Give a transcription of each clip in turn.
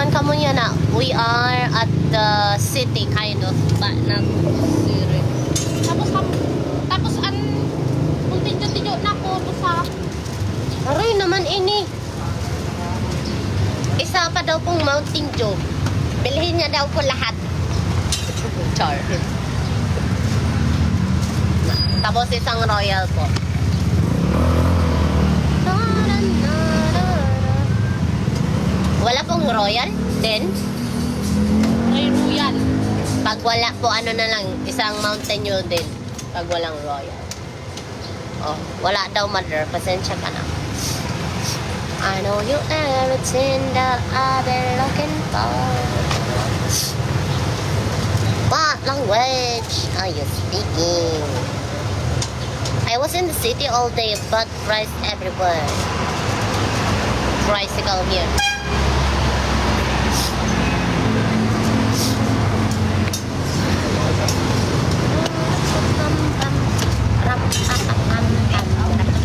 naman kamo niya na we are at the city kind of ba na Tapos ang muntinyo-tinyo na ko sa aroy naman ini. Isa pa daw pong Mountain Dew. Bilhin niya daw po lahat. Char. Tapos isang Royal po. Wala pong Royal din. Ay Royal. Pag wala po, ano na lang, isang Mountain Dew din. Pag walang Royal. Oh, wala daw, mother. Pasensya ka na. I know you everything that I've been looking for. What language are you speaking? I was in the city all day, but price everywhere. Tricycle here.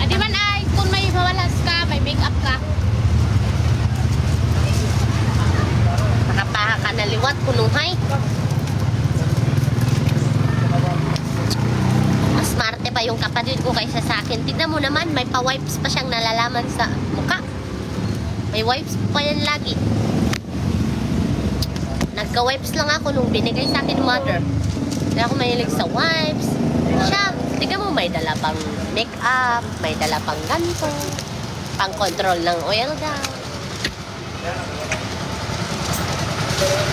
Di man ay kung may mawalas ka, may make-up ka. Nakapaha ka na liwat, punuhay. Mas smarte pa yung kapatid ko kaysa sa akin. Tignan mo naman, may pa-wipes pa siyang nalalaman sa mukha. May wipes pa yan lagi. Nagka-wipes lang ako nung binigay sa akin mother. Kaya ako mahilig sa wipes. Siya, tignan mo, may dala pang make-up, may dala pang ganto, pang control ng oil daw.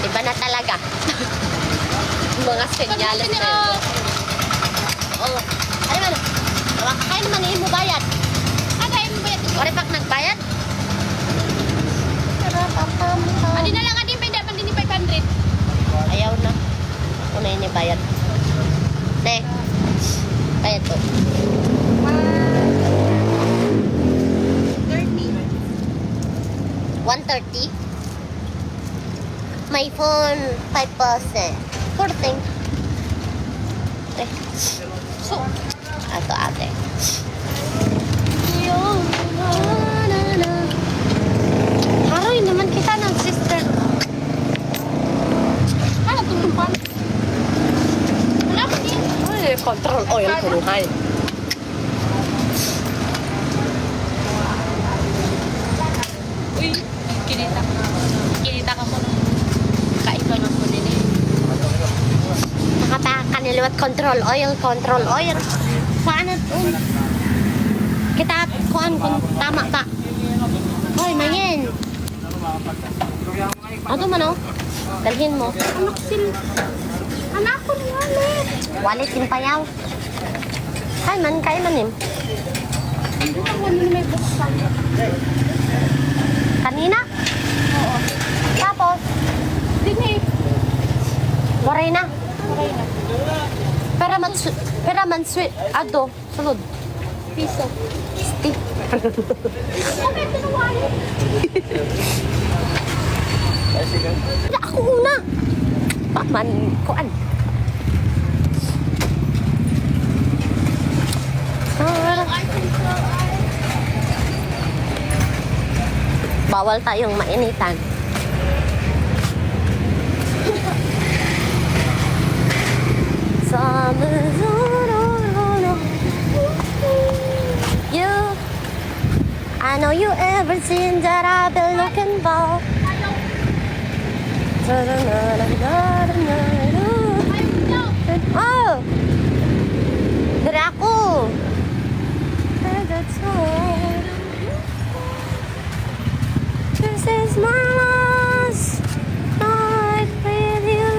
Iba na talaga. Mga senyales na yun. Oh, ano man? Kaya naman ngayon mo bayad. Kaya mo ba yan? Ore pag nagbayad? Adi na lang, adi pa hindi, pandi ni 500. Ayaw na. Ako na yun yung bayad. Ne. Bayad to. 130. My phone, 5%. Poor thing. Eh. So, Ato ate. Haroy naman kita ng sister. ano tumumpan? Wala ko din. Ay, control oil punuhay. Uy, kinita. Kinita ka mo. Kaiba na ko din eh. Nakataka kaniliwat control oil. Saan na ito? Kita kuan kung tama pa. Hoy, mangin. Ano man oh? Dalhin mo. Anak ko ni Wallet. Wallet yung payaw. Ay man, kaya man yun. Hindi na ko ni may buksan. Kanina? Oo. Tapos? Dini. Waray na. Okay na. Pera man sweet. Ado, sulod. Piso. Stick. Okay, ito na Wallet. Ako una. Paman, kuan. Bawal tayong mainitan. You, I know you everything that I've been looking for. Oh, dari aku. This is my last night with you.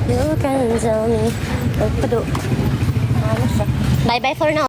You can tell me. Bye bye for now.